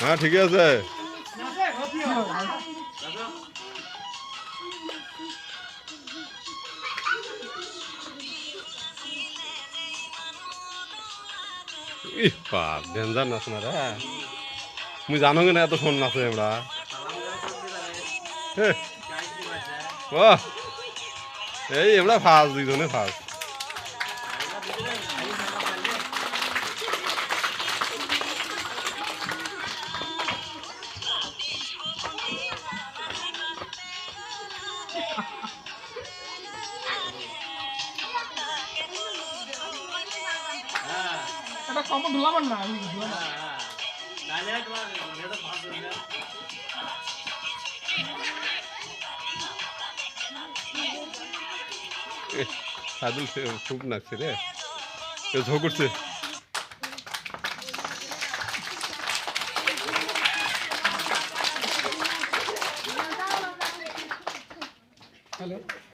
হ্যাঁ ঠিক আছে। ইহ বাপ ডেঞ্জার নাচ না রে, মুই জানো না এত শোন নাচে আমরা। বাহ এই আমরা ফার্স্ট, দুইজনে ফার্স্ট। এটা কম ঢুলাবেন না সাদুল খুব নাচছে রে, ঝো করছে। হ্যালো